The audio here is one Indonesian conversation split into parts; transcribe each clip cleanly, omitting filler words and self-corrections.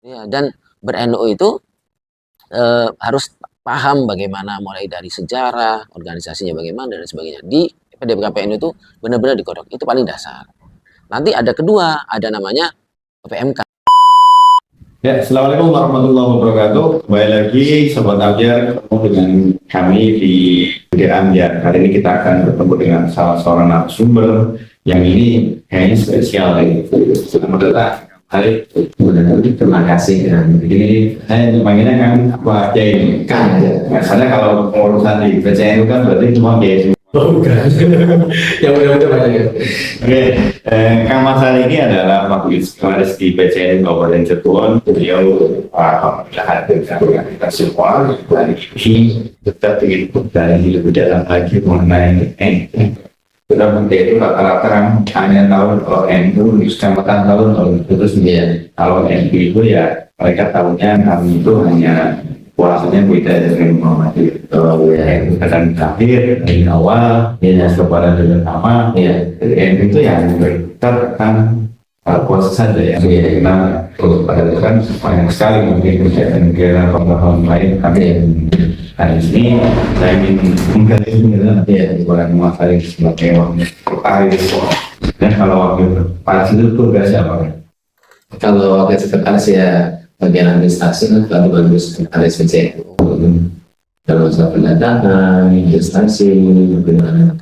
Ya, dan ber-NU itu harus paham bagaimana mulai dari sejarah, organisasinya bagaimana dan sebagainya. Di PDPKPN itu benar-benar dikodok. Itu paling dasar. Nanti ada kedua, ada namanya PMK. Ya, Assalamualaikum warahmatullahi wabarakatuh. Kembali lagi Sobat Amjar, ketemu dengan kami di Media Amjar. Hari ini kita akan bertemu dengan salah seorang narasumber yang ini kayaknya spesial lagi. Selamat datang. Hai, terima kasih. Jadi saya dipanggilnya kan apa aja ini? Kan aja. Biasanya kalau pengurusan di BCN itu kan berarti cuma biaya. Oh, bukan. Yang mudah-mudah banyak ya. Oke, Kang Mas Ali ini adalah wakil sekretaris di BCN Kabupaten Cirebon. Beliau hadir dengan kita semua. Hari ini kita ingin berbicara lebih dalam lagi mengenai sudah menteri itu rata-rata kan hanya tahun kalau NU di kecamatan tahun terus kalau NU itu ya mereka tahunya kami itu hanya puasanya beda dengan Muhammadiyah. NU kadang terakhir dari awal kepada dengan sama dari NU itu yang berkaitan puasa saja ya. Karena pada kan banyak sekali mungkin negara pengetahuan lain kami hari ini saya ingin menggali orang mengasari sebagai wakil dan kalau wakil pas itu tugas siapa? Kalau wakil sekretaris ya bagian administrasi kan kalau bagus sekretaris BCN. Kalau soal pendataan, investasi, bagaimana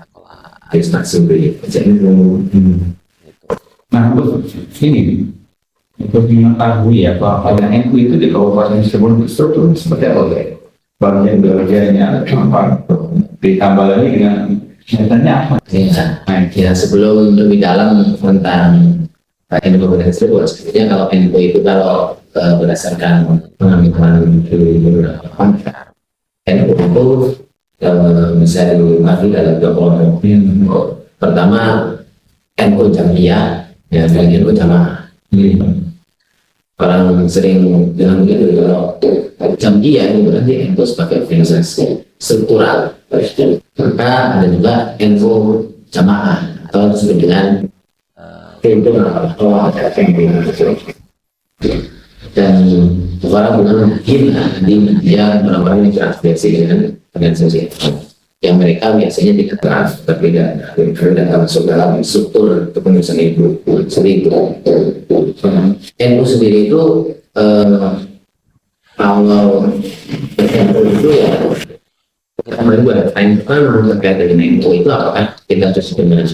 administrasi BCN itu. Nah, ini untuk mengetahui ya bahwa NU itu di Kabupaten Cirebon struktur seperti apa? Bagian bagiannya apa? Ditambah lagi dengan nyatanya apa? Ya, sebelum lebih dalam tentang NU Kabupaten Cirebon, sebenarnya kalau NU itu kalau berdasarkan pengalaman dari beberapa pakar, NU itu bisa dibagi dalam dua kelompok. Pertama NU Jamiyah, ya NU Jamaah. Orang sering bilang begitu, kalau Jamiyah itu berarti NU sebagai organisasi struktural. Maka ada juga NU Jamaah atau disebut dengan dan orang mungkin dia orang-orang yang teraffiliasi dengan organisasi yang mereka biasanya dikatakan berbeda masuk dalam struktur kepengurusan NU sendiri. NU sendiri itu kalau NU itu ya kita berbuat terkait dengan NU itu apakah kita terus dengan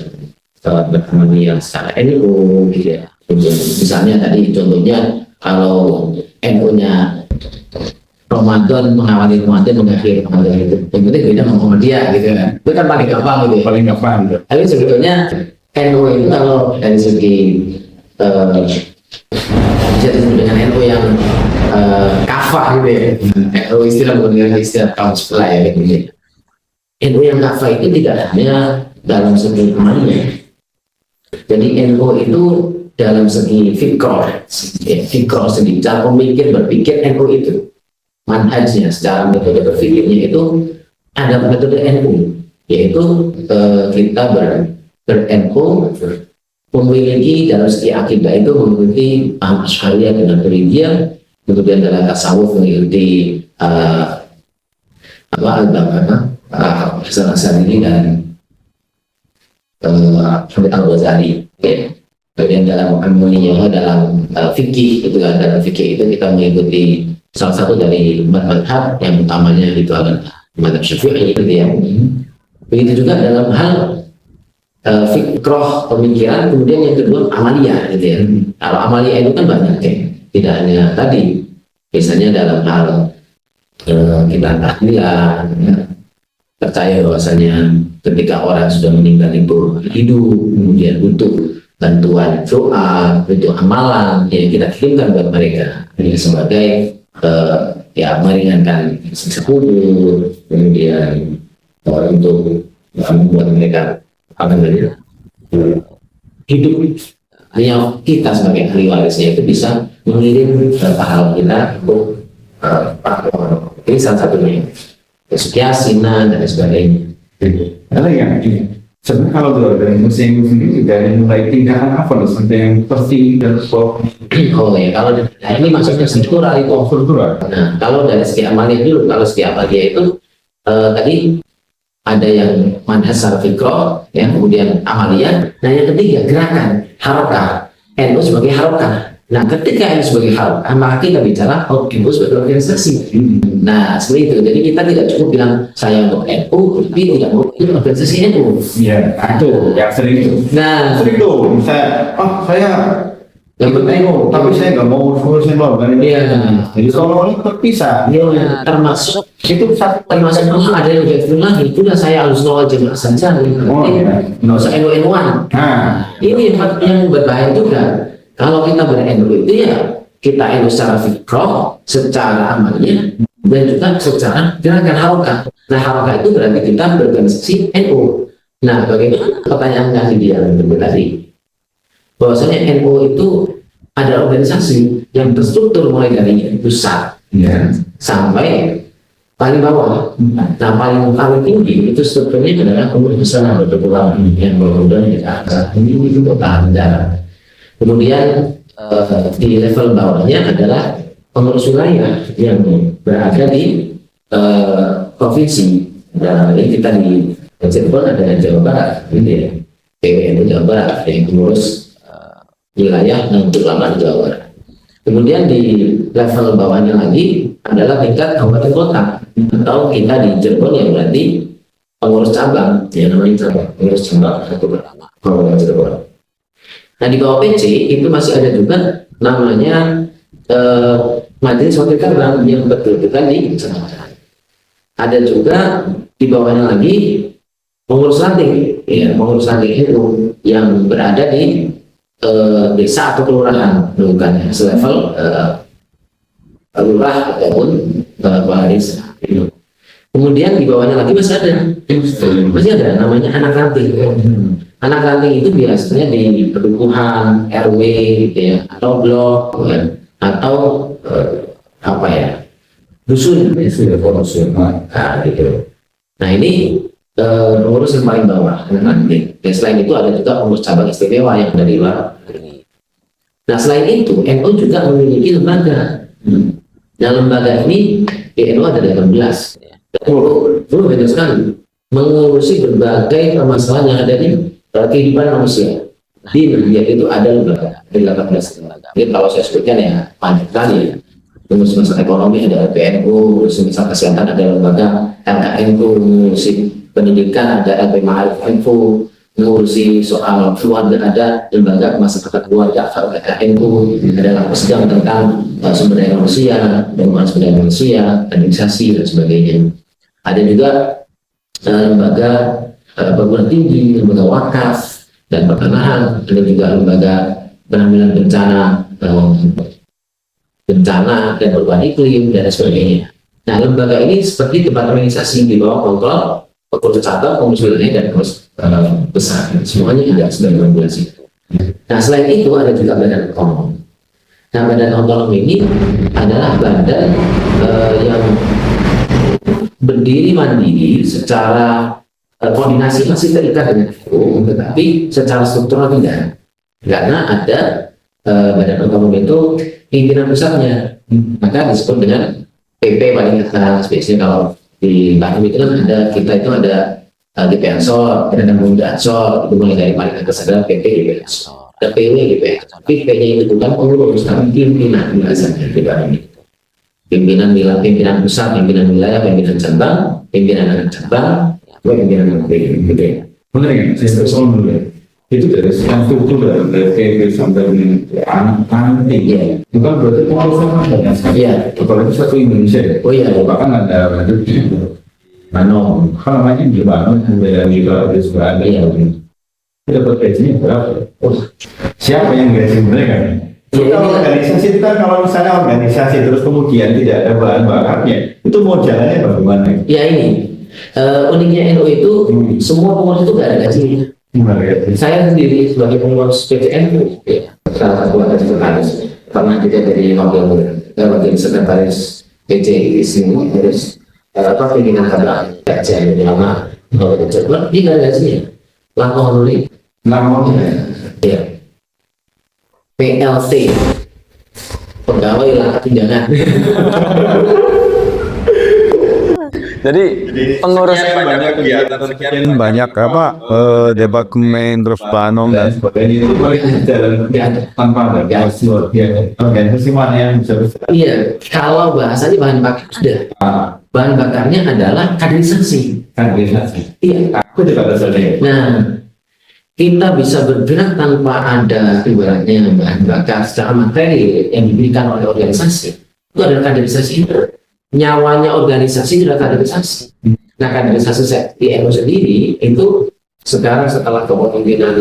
berharmoni secara NU gitu ya. Misalnya tadi contohnya kalau NU-nya Ramadan mengawali Ramadan mengakhiri Ramadan itu yang penting beda sama dia gitu kan, itu kan paling gampang gitu ya. Paling gampang gitu. Tapi sebetulnya NU itu kalau dari segi bisa disebut dengan NU yang kafah gitu ya. NU istilah bukan istilah kaum sebelah ya gitu ya. NU yang kafah itu tidak hanya dalam segi kemana. Jadi NU itu dalam segi fikroh sendiri, cara berpikir NU itu manhajnya, secara metode berpikirnya itu ada metode NU, yaitu kita ber-NU memiliki dalam segi akidah itu mengikuti paham Asy'ariyah dengan Maturidiyah, kemudian dalam tasawuf mengikuti Hasan Asy'ari dan Al-Ghazali. Kemudian dalam ilmunya dalam fikih itu dalam fikih itu kita mengikuti salah satu dari madhab yang utamanya itu adalah madhab Syafi'i gitu ya. Begitu juga dalam hal fikroh pemikiran, kemudian yang kedua amaliyah gitu ya. Kalau amaliyah itu kan banyak ya, tidak hanya tadi misalnya dalam hal kita tahlilan ya, percaya bahwasanya ketika orang sudah meninggal itu hidup, kemudian butuh bantuan doa, bentuk amalan yang kita kirimkan buat mereka ini sebagai ya meringankan siksa kubur, kemudian untuk membuat mereka hidup. Hanya kita sebagai ahli warisnya itu bisa mengirim pahala kita untuk ini salah satunya kesukiasinan dan sebagainya. Ada yang ini Sebenarnya kalau di organisasi sendiri dari mulai tindakan apa loh sampai yang penting dan pokok Oh ya, kalau nah ini maksudnya struktural itu. struktural. Nah, kalau dari segi amaliyah dulu, kalau segi amaliyah itu tadi ada yang manhaj secara fikroh, ya, kemudian amaliyah. Nah, yang ketiga gerakan, harokah. NU sebagai harokah. Nah, ketika NU sebagai harokah, maka kita bicara NU sebagai organisasi. Nah, seperti itu. Jadi kita tidak cukup bilang saya mau NU, tapi tidak mau itu organisasi NU. Iya, itu yang sering itu. Nah, Sering tuh, saya yang penting tapi saya nggak mau ngurusin organisasi. Iya. Jadi seolah-olah terpisah. ya, termasuk Itu satu termasuk ada yang bilang itulah saya harus nol jemaah saja. Oh, iya. Nggak usah NU-NU-an. Nah, Ini yang berbahaya juga. Kalau kita ber-NU itu ya kita NU secara fikroh, secara amaliyah, dan juga secara gerakan harokah. Nah, harokah itu berarti kita berorganisasi NU. Nah, bagaimana pertanyaan kali dia tadi? Bahwasanya NU itu ada organisasi yang terstruktur mulai dari pusat ya. sampai paling bawah. Nah, paling tinggi itu strukturnya adalah pengurus besar berkeluar yang berkeluar di atas ini itu tahan negara. Kemudian di level bawahnya adalah pengurus wilayah yang berada di provinsi. Nah, ini kita di Cirebon ada Jawa Barat, gitu ya. PWNU Jawa Barat ada yang pengurus wilayah untuk lama Jawa Barat. Kemudian di level bawahnya lagi adalah tingkat kabupaten kota, atau kita di Cirebon yang berarti pengurus cabang, ya namanya cabang, pengurus cabang atau bersama Kabupaten Cirebon. Nah, di bawah PC itu masih ada juga namanya majelis wakil cabang yang betul-betul di kecamatan. Ada juga di bawahnya lagi pengurus ranting, ya pengurus ranting itu yang berada di desa atau kelurahan, bukan selevel lurah ataupun kepala desa. Kemudian di bawahnya lagi masih ada namanya anak ranting. Anak ranting itu biasanya di pedukuhan, RW, gitu ya, atau blok, ya, atau apa ya, dusun. Nah, gitu. Nah, ini pengurus yang paling bawah anak ranting. Dan selain itu ada juga pengurus cabang istimewa yang dari luar negeri. Nah, selain itu NU juga memiliki lembaga. Nah, lembaga ini di NU ada 18. Itu banyak sekali mengurusi berbagai permasalahan yang ada di kehidupan manusia. Di Indonesia itu ada lembaga, ada 18 lembaga. Jadi kalau saya sebutkan ya banyak sekali ya. Mengurus masalah ekonomi ada PNU, mengurus masalah kesehatan ada lembaga LKNU, mengurusi pendidikan ada LP Ma'arif Info, mengurusi soal keluarga ada lembaga masyarakat keluarga LKNU, ada lapas sedang tentang sumber daya manusia, pengembangan sumber daya manusia, administrasi dan sebagainya. Ada juga lembaga perguruan tinggi, lembaga wakaf dan pertanahan, ada juga lembaga penanggulangan bencana dan perubahan iklim dan sebagainya. Nah, lembaga ini seperti tempat organisasi di bawah kontrol pengurus cabang, pengurus wilayah dan pengurus besar. Semuanya tidak sebagai regulasi. Nah, selain itu ada juga badan otonom. Nah, badan otonom ini adalah badan yang berdiri mandiri secara koordinasi masih terikat dengan NU, tetapi secara struktural tidak. Karena ada badan otonom itu pimpinan pusatnya, maka disebut dengan PP paling atas. Biasanya kalau di Bandung itu kan ada, kita itu ada GP Ansor, ada Muda Ansor, itu mulai dari paling atas adalah PP GP Ansor, ada PW GP Ansor. Tapi PP-nya itu bukan pengurus, tapi pimpinan biasanya di Bandung itu. Pimpinan pusat, pimpinan wilayah, pimpinan cabang, pimpinan anak cabang, pimpinan menteri, gitu ya. Benar kan? Saya terus dulu ya. Itu dari struktur dari PP sampai anak ranting. Iya. Bukan berarti pengurusan banyak sekali. Iya. Kalau itu satu Indonesia. Oh iya. Bahkan ada Mano, kalau namanya di Mano, dari juga ada. Iya. Itu dapat gajinya berapa? Siapa yang gaji mereka? Kalau organisasi itu kan, kalau misalnya organisasi terus kemudian tidak ada bahan bakarnya, itu mau jalannya bagaimana? Ya ini uniknya NU itu semua pengurus itu gak ada gajinya. Saya sendiri sebagai pengurus PCNU, ya, salah satu ada sekretaris, pernah juga jadi wakil sekretaris PC di sini, terus pimpinan cabang PCNU lama, dia gak ada gajinya. Langkah honorer. Namun Ya. PLT, pegawai langkah tunjangan. Jadi pengurus banyak kegiatan sekian banyak apa departemen terus planom dan sebagainya itu boleh jalan Nggak ada. tanpa ada prosedur. Organisasi mana yang bisa besar? Iya, kalau bahasanya bahan bakar sudah. Bahan bakarnya adalah kaderisasi. Organisasi. Iya. Aku juga dasarnya. Nah, kita bisa bergerak tanpa ada ibaratnya bahan bakar secara materi yang diberikan oleh organisasi. Itu adalah kaderisasi. Nyawanya organisasi adalah kaderisasi. Nah, kaderisasi di NU sendiri itu sekarang setelah kepemimpinan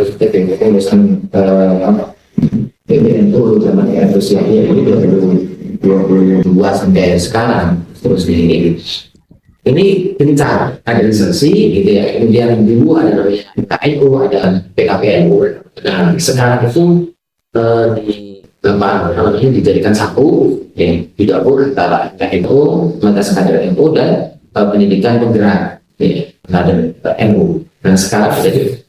PBNU zaman NU ini 2022 sampai sekarang terus ini gencar kaderisasi gitu ya. Kemudian dulu ada namanya PKNU, ada PKPNU. Nah, sekarang itu namanya dijadikan satu ya, didapur antara PKNU, Lembaga Kader NU dan pendidikan penggerak ya, kader NU. Nah, sekarang jadi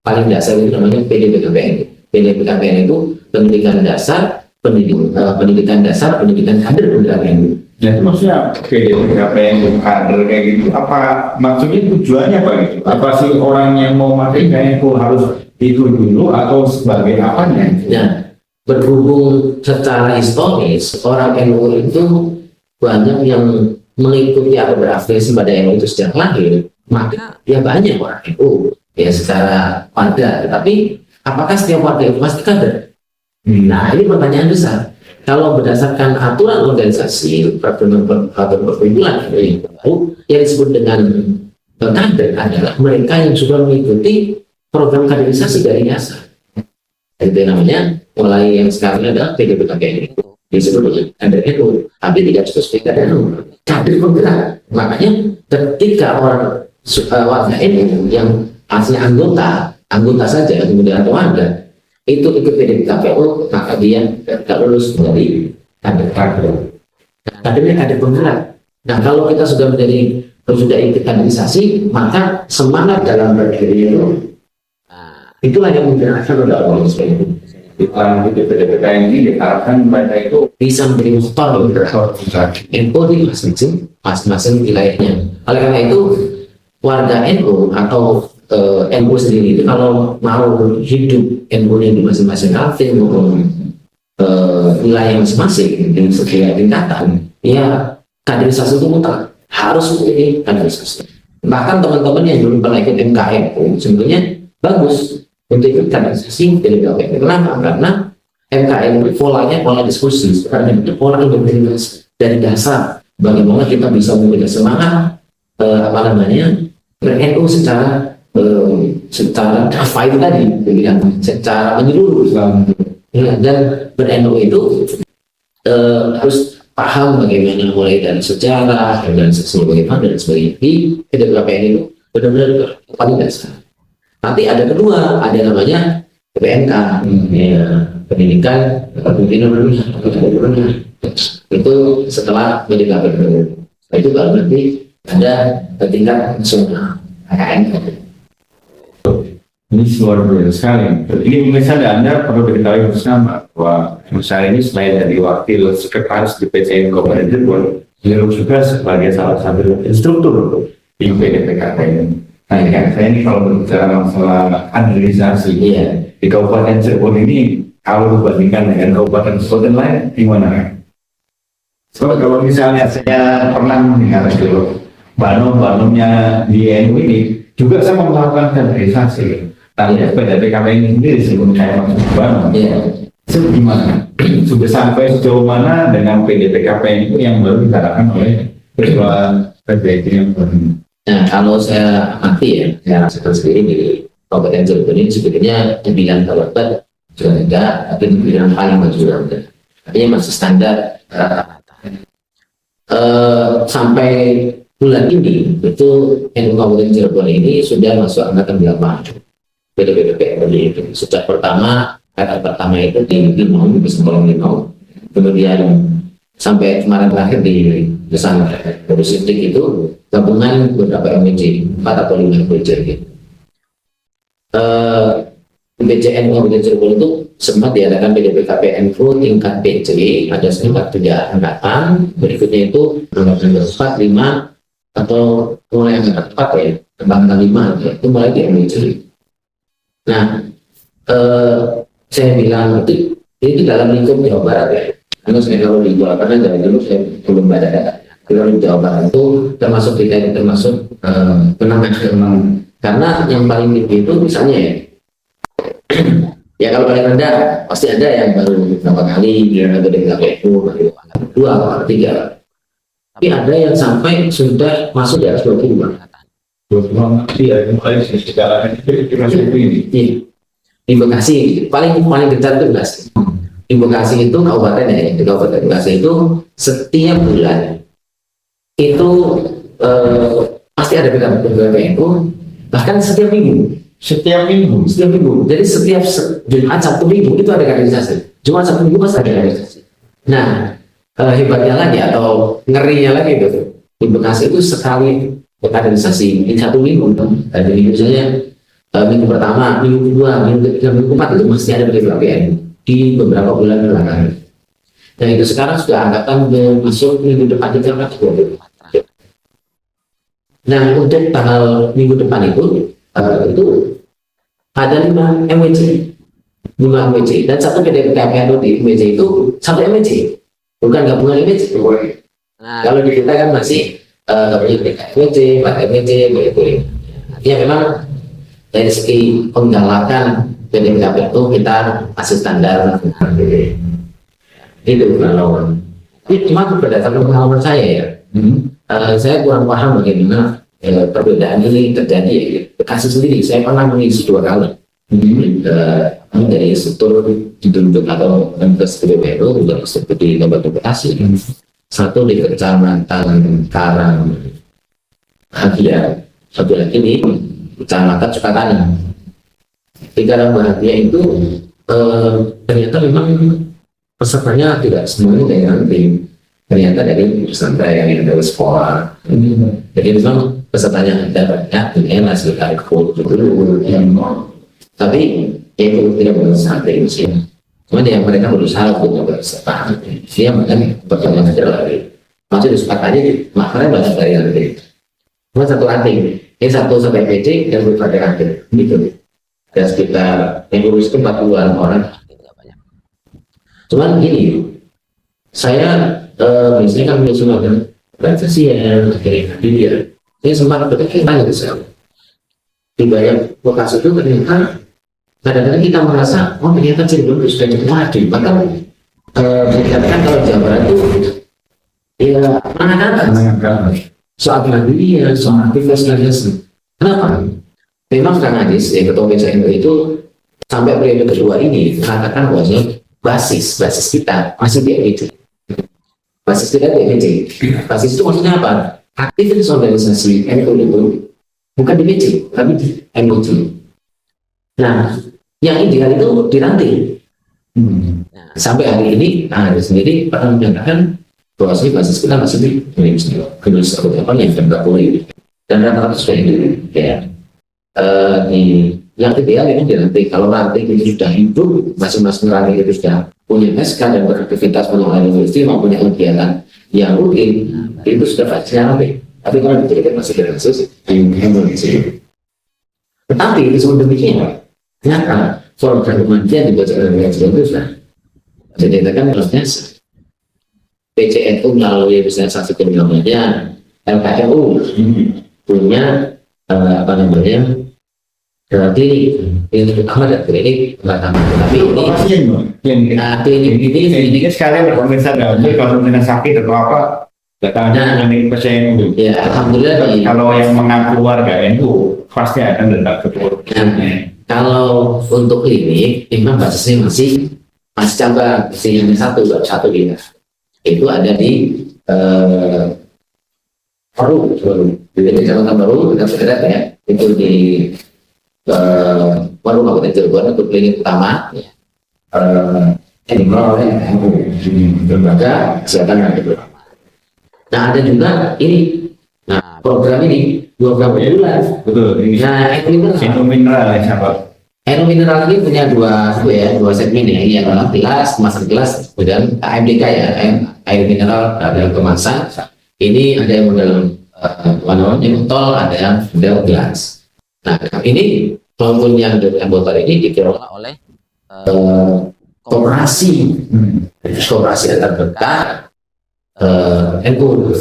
paling dasar itu namanya PDPKPN. PDPKPN itu pendidikan dasar, pendidikan dasar, pendidikan kader penggerak NU. Jadi maksudnya PDPKPN kader kayak gitu, apa maksudnya tujuannya apa gitu? Apa sih orang yang mau pakai kayak itu harus itu dulu atau sebagai apanya? Nah, berhubung secara historis orang NU itu banyak yang mengikuti atau berafiliasi pada NU itu sejak lahir, maka ya banyak orang NU ya secara warga. Tetapi apakah setiap warga itu pasti kader? Nah, ini pertanyaan besar. Kalau berdasarkan aturan organisasi peraturan perkumpulan yang baru yang disebut dengan kader adalah mereka yang sudah mengikuti program kaderisasi dari dasar. Itu namanya mulai yang sekarang adalah PDPKPN itu disebut dengan kader NU, tapi tidak spesifik kader NU, kader penggerak. Makanya ketika orang warga NU yang aslinya anggota saja kemudian atau warga itu ikut PDPKPU, maka dia tidak lulus dari kader. Kadernya kader penggerak. Nah, kalau kita sudah ikut kaderisasi, maka semangat dalam berdiri itulah yang menggerakkan oleh organisasi. Iklan di PDPKPN ini diharapkan mereka itu Bisa menjadi motor bergerak. NU di masing-masing wilayahnya. Oleh karena itu, warga NU atau NU sendiri itu kalau mau hidup NU-nya di masing-masing kafe maupun wilayah masing-masing di setiap tingkatan, ya kaderisasi itu mutlak harus memiliki kaderisasi. Bahkan teman-teman yang belum pernah ikut MKMU sebenarnya bagus untuk ikut kaderisasi dari KPU. Kenapa? Karena MKMU polanya pola diskusi, karena itu pola yang dari dasar. Bagaimana kita bisa memberikan semangat ber-NU secara fight tadi, secara menyeluruh. Ya, dan ber-NU itu harus paham bagaimana mulai dari sejarah dan sebagainya dan sebagainya. Di PDPKPN itu benar-benar paling dasar. Nanti ada kedua, ada namanya PPNK, ya, pendidikan pimpinan menengah. Itu setelah PDPKPN. Itu baru nanti ada tingkat nasional. ini luar biasa sekali. Ini misalnya Anda perlu diketahui bersama bahwa misalnya ini selain dari wakil sekretaris di PCN Kabupaten Cirebon, beliau juga sebagai salah satu instruktur di PDPKPN. Nah, kan saya ini kalau berbicara masalah kaderisasi di Kabupaten Cirebon ini, kalau dibandingkan dengan kabupaten lain, gimana? So, kalau misalnya saya pernah mendengar dulu banom-banomnya di NU ini, juga saya mau melakukan kaderisasi. Tanya PDPKPN ini sendiri sebelum saya masuk ke banom. Itu gimana? Sudah sampai sejauh mana dengan PDPKPN itu yang baru dikatakan oleh Ketua PBID yang baru? Nah, kalau saya amati ya, saya rasakan sendiri di Kabupaten Cirebon ini sebetulnya dibilang kabupaten juga enggak, tapi dibilang paling maju juga enggak. Artinya masih standar sampai bulan ini itu NU Kabupaten Cirebon ini sudah masuk angkatan 8 PDPKPN itu. Sejak kata pertama itu di Limau, di Sembolong Limau, kemudian sampai kemarin terakhir di Besar Sintik itu gabungan beberapa MJ 4 atau 5 MJ gitu. BPJN Kabupaten Cirebon itu sempat diadakan PDPKP Info tingkat PC, ada sekitar 3 angkatan, berikutnya itu angkatan 4, 5, atau mulai angkatan 4 ya, angkatan 5 itu mulai di MWC. Nah, saya bilang itu dalam lingkup Jawa Barat ya, karena saya kalau di Jawa Barat dari dulu saya belum baca data. Kalau di Jawa Barat itu termasuk kita termasuk penanganan, karena yang paling tinggi itu misalnya ya, ya kalau paling rendah pasti ada yang baru beberapa kali atau dari KPU baru angkatan 2 atau 3, tapi ada yang sampai sudah masuk di atas 20. Iya, mulai sekarang ini. Iya. Di Bekasi paling dekat itu Bekasi. Di Bekasi itu kabupaten ya, di Kabupaten Bekasi itu setiap bulan itu pasti ada PKPU, bahkan setiap minggu. Setiap minggu. Jadi setiap Jumat Sabtu Minggu itu ada kaderisasi. Jumat Sabtu Minggu pasti ada kaderisasi. Nah, hebatnya lagi atau ngerinya lagi itu di Bekasi itu sekali kaderisasi di 1 minggu. Jadi misalnya minggu pertama, minggu kedua, minggu ketiga, minggu keempat itu masih ada PKPN di beberapa bulan belakangan. Nah itu sekarang sudah angkatan masuk minggu depan itu angkatan 20. Nah untuk tanggal minggu depan itu ada 5 MWC, 5 MWC dan 1 PDPKP di MWC itu 1 MWC, bukan gabungan MWC. Nah, Kalau di kita kan masih gabungan MWC, 4 MWC, begitu. Artinya memang dari segi penggalakan PDPKP itu kita masih standar. Itu kalau ini cuma berdasarkan pengalaman saya ya. Saya kurang paham bagaimana perbedaan ini terjadi ya. Bekasi sendiri saya pernah mengisi 2 kali dari struktur ditunjuk atau Pemkes PBPU juga seperti di Kabupaten Bekasi. Satu di Kecamatan Karang Hadia, satu lagi di Kecamatan Sukatani. Di Karang Bahagia itu ternyata memang pesertanya tidak semuanya dengan tim, ternyata dari pesantren yang dari sekolah. Jadi memang pesertanya ada banyak dengan hasil tarik foto dulu, tapi itu tidak berusaha dari sih. Cuma yang mereka berusaha untuk berserta, dia bahkan pertanyaan aja lagi. Masih disepakati makanya banyak dari nanti. Cuma satu ranting, ini 1 sampai PC yang berpada ranting, gitu. Dan sekitar yang lulus itu 40-an orang. Cuman gini, saya biasanya kan mengusulkan organisasi yang akhirnya dia. Saya sempat berpikir tanya ke saya. Di banyak lokasi itu ternyata kadang-kadang kita merasa, oh ternyata Cirebon itu sudah cukup maju. Bahkan dikatakan kalau Jawa Barat itu ya menengah soal mandiri, soal aktivitas dan lain-lain. Kenapa? Memang Kang Adis, Ketua PCNU itu sampai periode kedua ini mengatakan bahwa basis kita masih di MWC. Basis kita di MWC. Basis itu maksudnya apa? Aktivitas organisasi NU itu bukan di MWC, tapi di MWC. Nah, yang ideal itu diranting. Nah, sampai hari ini, Kang Adis sendiri pernah menyatakan bahwa basis kita masih di MWC. Kedus apa yang tidak boleh. Dan rata-rata sudah ini, ya. Yang ideal ini nanti kalau ranting itu sudah hidup, masing-masing ranting itu sudah punya SK dan beraktivitas mengelola industri maupun punya kegiatan yang rutin, itu sudah pastinya ranting. Tapi kalau dijadikan masih dari kasus, tetapi itu sebelum demikian, ternyata program kematian dibaca dengan selanjutnya dijadikan prosesnya PCNU melalui misalnya saksi namanya LKMU punya apa namanya klinik utama dan klinik pertama. Tapi ini klinik sekalian pemirsa kalau dengan sakit atau apa datangnya klinik pasien. Ya alhamdulillah kalau yang mengaku warga NU pasti akan datang ke kalau untuk klinik memang basisnya masih cabang yang satu dia itu ada di Baru di Kecamatan Baru kita bergerak ya itu di Baru Kabupaten Cirebon untuk klinik utama lembaga kesehatan yang kedua. Nah ada juga ini Nah, program unggulan. Betul. Ini Nah, NU Mineral ya sahabat. NU Mineral ini punya dua segmen ya. Ini adalah gelas, kemasan gelas, kemudian AMDK ya, air mineral dalam kemasan. Ini ada yang model botol, ada yang model gelas. Nah, ini maupun yang botol ini dikelola oleh koperasi, koperasi antar berkah NU.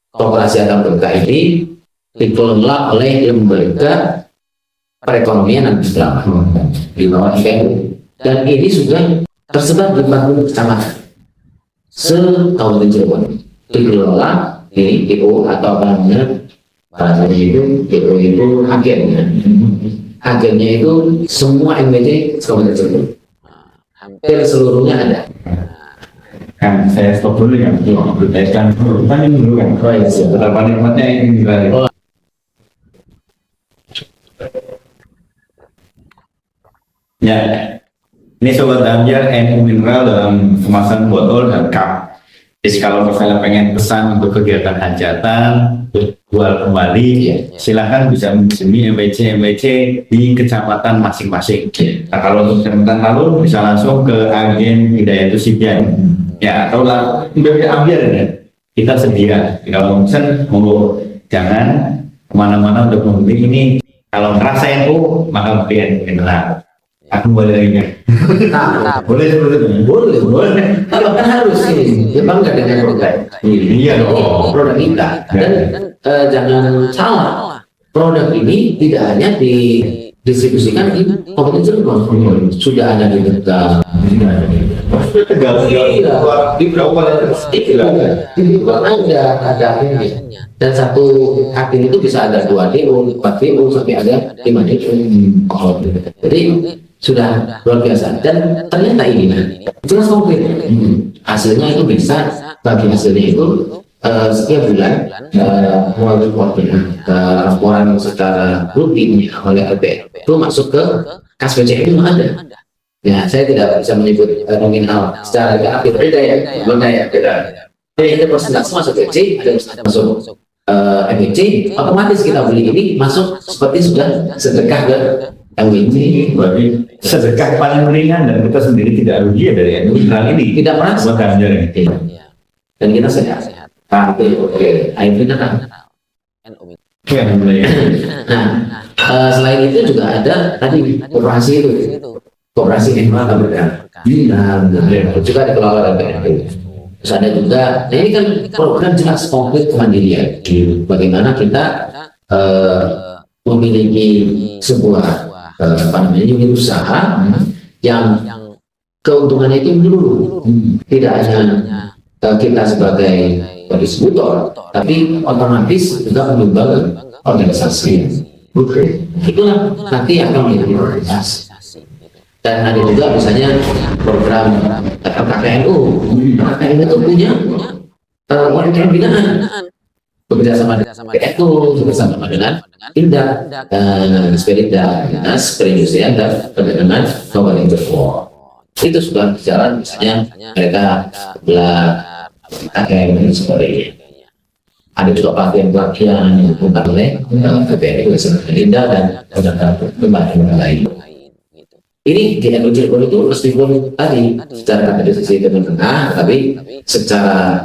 Koperasi antar berkah ini dikelola oleh lembaga perekonomian dan keselamatan di bawah NU, dan ini sudah tersebar di 40 kecamatan se-Kabupaten Cirebon. Dikelola di DO atau apa namanya bahasanya itu DO itu agennya. Agennya itu semua MWC Kabupaten Cirebon. Hampir seluruhnya ada. Kan saya stop dulu ya, berkaitan tanya dulu kan. Oh iya, siap. Betapa nikmatnya ini juga. Ya, ini sobat Amjar, NU Mineral dalam kemasan botol dan cup. Jadi kalau misalnya pengen pesan untuk kegiatan hajatan, jual kembali, silahkan bisa menghubungi MWC di kecamatan masing-masing. Nah, kalau untuk kecamatan lalu bisa langsung ke agen Hidayatus Sibyan, ya atau dari Amjar ya. Kita sedia. Kalau pesan, monggo jangan kemana-mana untuk membeli ini. Kalau ngerasain maka beli mineral. Aku boleh lagi. Nah, Boleh seperti itu. boleh. Kalau kan harus ini, ya bangga dengan produk. Iya dong. Produk kita. Dan jangan salah, produk ini tidak hanya didistribusikan di Kabupaten Cirebon, sudah ada di Tegal. Tegal di berapa Di luar ada ini. Dan satu agen itu bisa ada 2 DO, 4 DO, sampai ada 5 DO. Jadi sudah luar biasa, dan ternyata ini jelas konkret. Hasilnya itu bisa, bagi hasilnya itu setiap bulan melalui laporan secara rutin oleh LPR itu masuk ke kas BCN itu ada. Ya, saya tidak bisa menyebut nominal secara aktif, beda ya, beda. Jadi ada persentase masuk BC, ada persentase masuk MWC, otomatis kita beli ini masuk seperti sudah sedekah ke MWC. Berarti sedekah paling ringan dan kita sendiri tidak rugi ya dari NU Mineral ini. Tidak merasa. Buat Amjar ini. Dan kita sehat. Oke, air mineral. Ya, mulai. Nah, selain itu juga ada tadi koperasi itu, koperasi mineral berkah. Juga dikelola oleh BNP. Terus ada juga, nah ini kan program jelas konkret kemandirian. Bagaimana kita memiliki sebuah unit usaha yang keuntungannya itu dulu, tidak hanya kita sebagai distributor, tapi otomatis juga menyumbang organisasi. Itulah nanti akan menjadi prioritas. Dan ada juga misalnya program KKNU. KKNU itu punya UMKM binaan, bekerjasama dengan PNU, bekerjasama dengan Indra dan Sperinda, Dinas Perindustrian dan Perdagangan Kabupaten Cirebon. Itu sudah berjalan, misalnya mereka belah KKN dan sebagainya. Ada juga pelatihan yang dilakukan oleh PPNU, Indra dan lembaga lain. Ini di NU Cirebon itu meskipun tadi secara kaderisasi tengah, tapi secara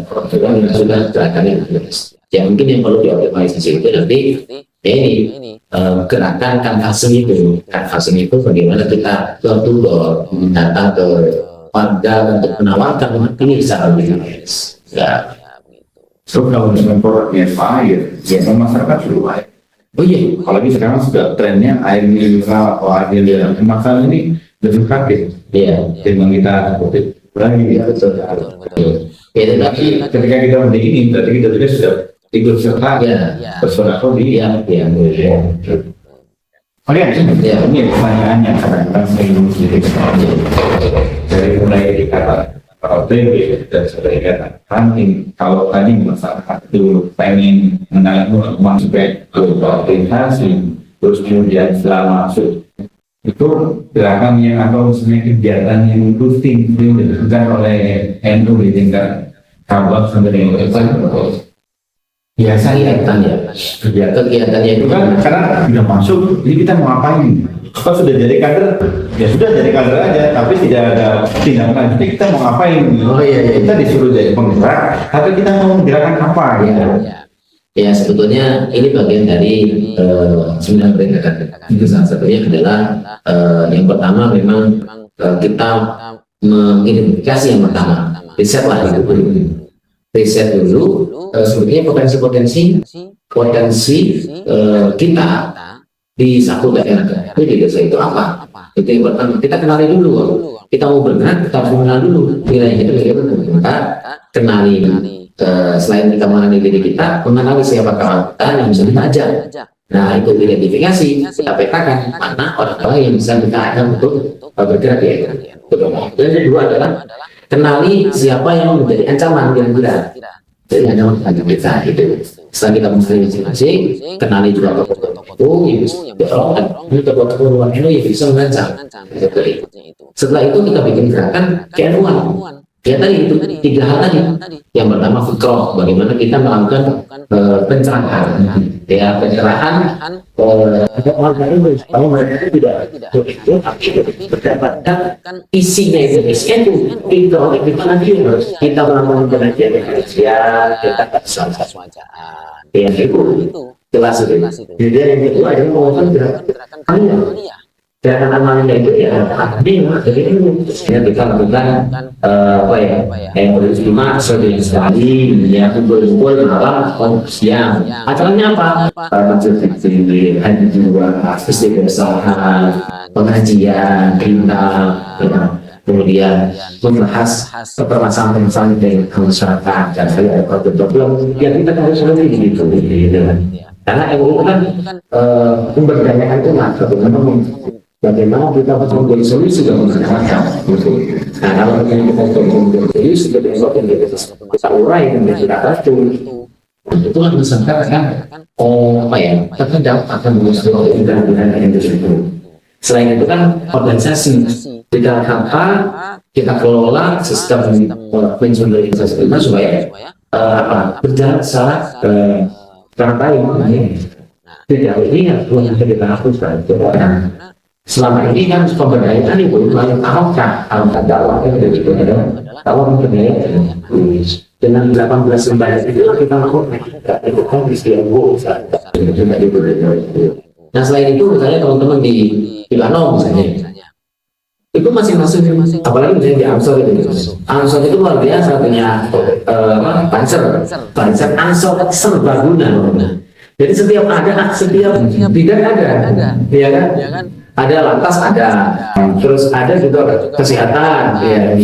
program sudah gerakannya ya mungkin yang perlu dioptimalisasi itu nanti ya ini gerakan kanvassing itu bagaimana kita door datang ke warga untuk menawarkan ini secara lebih luas. Ya. So kalau dengan produknya air, ya masyarakat sudah baik. Oh iya, Apalagi sekarang sudah trennya air mineral atau air mineral. Masalah ini lebih kaget. iya. Memang kita lagi. Ya, betul. Ya, Tapi ketika kita beli ini, berarti kita sudah ikut serta bersuara di Oke, ini pertanyaannya kadang-kadang sering dari mulai dikata PB dan sebagainya ranting. Kalau tadi masyarakat itu pengen mengenal uang supaya berorientasi, terus kemudian setelah masuk itu gerakan yang atau misalnya kegiatan yang rutin dilakukan oleh NU di tingkat cabang sampai dengan biasanya kegiatan ya. ya Kegiatannya itu itu kan karena sudah masuk, jadi kita mau ngapain? Kalau sudah jadi kader, ya sudah jadi kader aja, tapi tidak ada tindakan. Jadi kita mau ngapain? Oh iya, iya. Kita disuruh jadi penggerak, tapi kita mau menggerakkan apa? ya, Gitu. ya sebetulnya ini bagian dari 9 perintah. Itu salah satunya adalah yang pertama memang kita mengidentifikasi yang pertama, riset lah itu. Riset dulu sebetulnya potensi kita di satu daerah itu di desa itu apa? Itu yang pertama. Kita kenali dulu. Kita mau bergerak, kita harus mengenal dulu. Nilainya itu bagaimana? Kita kenali. Selain kita mengenali diri kita, mengenali siapa kawan kita yang bisa kita ajak. Nah itu identifikasi, kita petakan mana orang-orang yang bisa kita ajak untuk bergerak di NU. Dan yang kedua adalah kenali siapa yang menjadi ancaman kira-kira. Jadi ada kita itu. Setelah kita mengenali masing-masing, kenali juga tokoh-tokoh yang tokoh-tokoh luar NU yang bisa mengancam. Setelah itu kita bikin gerakan ke-NU-an. Ya tadi itu 3 hal tadi. Yang pertama fikroh, bagaimana kita melakukan pencerahan. Ya pencerahan orang baru kalau mereka tidak mendapatkan isinya itu kita gimana dia kita melakukan pengajian kita Swajaan. ya itu jelas itu. Jadi yang kedua adalah melakukan gerakan amalia. Gerakan amalia itu ya jadi yang kita lakukan apa ya yang berjumlah sering sekali ya kumpul-kumpul malam siang. Acaranya apa? Masjid kecil, haji jiwa, istiqomah, pengajian, bintang, kemudian membahas permasalahan dari masyarakat dan saya problem yang kita harus lebih gitu. Karena MUI kan memberdayakan umat, bagaimana kita harus memberi solusi dalam masyarakat. Nah, kalau kita memberi solusi ke besok yang kita urai dan kita atur, itu kan misalkan kan apa ya, terkadang akan mengusung tindakan yang tersebut. Selain itu kan organisasi kita apa kita kelola sistem manajemen supaya berjalan secara baik. Tidak ini yang perlu kita hapuskan. Selama ini kan pemberdayaan itu melalui Ahok dakwah yang ada itu adalah dakwah pemberdayaan. Dengan 18 lembaga itu kita lakukan itu kan istilah Nah selain itu misalnya teman-teman di Banom misalnya itu masing-masing apalagi misalnya di Ansor itu luar biasa punya Banser Ansor serbaguna. Jadi setiap bidang ada ya kan ada lantas ada terus ada juga kesehatan ya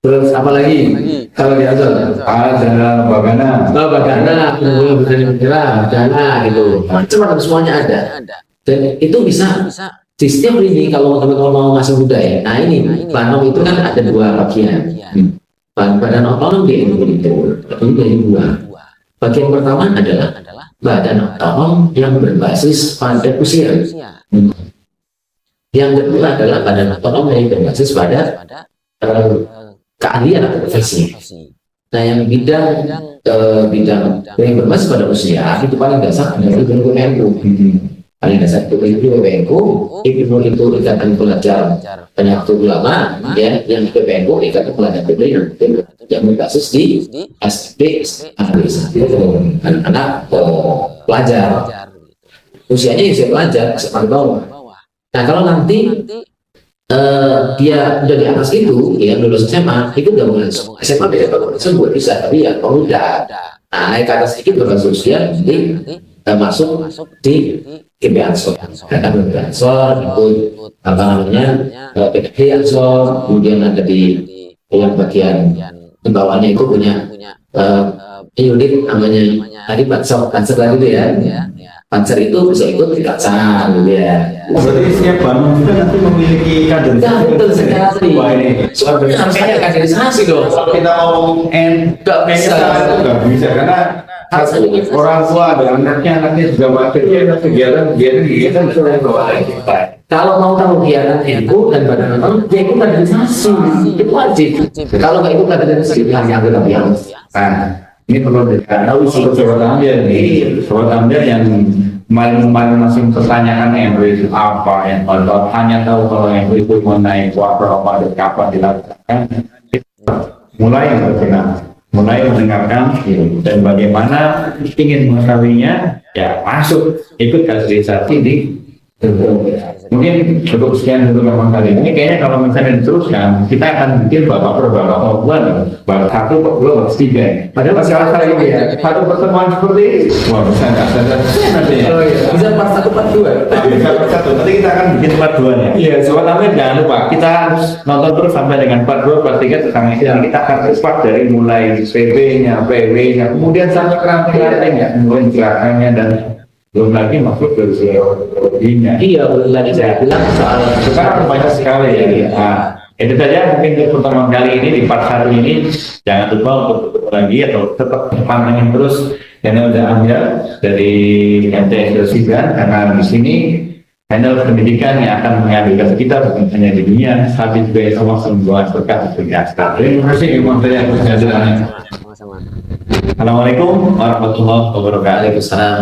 terus apalagi kalau di Ansor Ada Bagana gitu macam-macam semuanya ada dan itu bisa sistem ini kalau teman-teman mau ngasih budaya. Nah ini Banom itu kan ada 2 bagian. Badan otonom di NU itu dari 2. Bagian pertama adalah badan otonom yang berbasis pada usia. Yang kedua adalah badan otonom yang berbasis pada keahlian atau profesi. Nah yang bidang yang berbasis pada usia itu paling dasar adalah NU. Paling dasar itu PPNU, itu ikatan pelajar Nahdlatul Ulama, ya, yang PPNU ikatan pelajar yang berbasis di SD, anak-anak pelajar, usianya usia pelajar, SMA bawah. Nah kalau nanti dia udah di atas itu, ya lulus SMA, itu gabungan SMA beda gabungan semua bisa, tapi ya kalau udah, nah naik ke atas sedikit berbasis usia, jadi masuk di KB Ansor, karena KB Ansor ikut apa namanya PKB Ansor, kemudian ada di yang bagian bawahnya itu punya unit namanya tadi Panser lagi itu ya. Panser itu bisa ikut di Kansar gitu ya. Berarti setiap Banom juga nanti memiliki kader. Ya betul sekali. Wah ini soalnya harus ada kaderisasi dong. kalau kita mau nggak bisa. nggak bisa karena orang tua dan anaknya juga pakai kegiatan Kalau mau tahu kegiatan NU dan badan otonom, ya itu kaderisasi, itu wajib. Kalau nggak itu kaderisasi hanya anggota biasa. Nah, Ini perlu diketahui sobat ambil nih, sobat ambil yang kemarin masih mempertanyakan Android itu apa, yang kalau hanya tahu kalau Android itu mengenai apa dan kapan dilakukan, mulai berkenan, mulai mendengarkan dan bagaimana ingin mengetahuinya, ya masuk ikut kaderisasi di mungkin cukup sekian dulu memang kali ini. Kayaknya kalau misalnya diteruskan, kita akan bikin babak perbulan, babak 1, babak 3. Padahal masih ada ini ya, satu pertemuan seperti ini. Wah, bisa nggak? Nanti ya. Oh iya, bisa part 1 part 2. Bisa part 1, nanti kita akan bikin part 2-nya. Iya, sobat Amir jangan lupa, kita harus nonton terus sampai dengan part 2, part 3 tentang ini. Kita akan cepat dari mulai PB-nya, PW-nya, kemudian sampai ke rantai-rantainya, kemudian gerakannya dan belum lagi masuk ke teknologinya. Iya, belum lagi saya bilang soal Sekarang banyak sekali ya. Nah, itu saja mungkin untuk pertemuan kali ini di part 1 ini. Jangan lupa untuk bertemu lagi atau tetap pantengin terus channel udah ambil dari MTS Dosiban, karena di sini channel pendidikan yang akan mengambilkan kita bukan hanya di dunia, tapi juga Allah membawa berkah untuk kita. Terima kasih Imam saya Sama-sama. Assalamualaikum warahmatullahi wabarakatuh. Waalaikumsalam.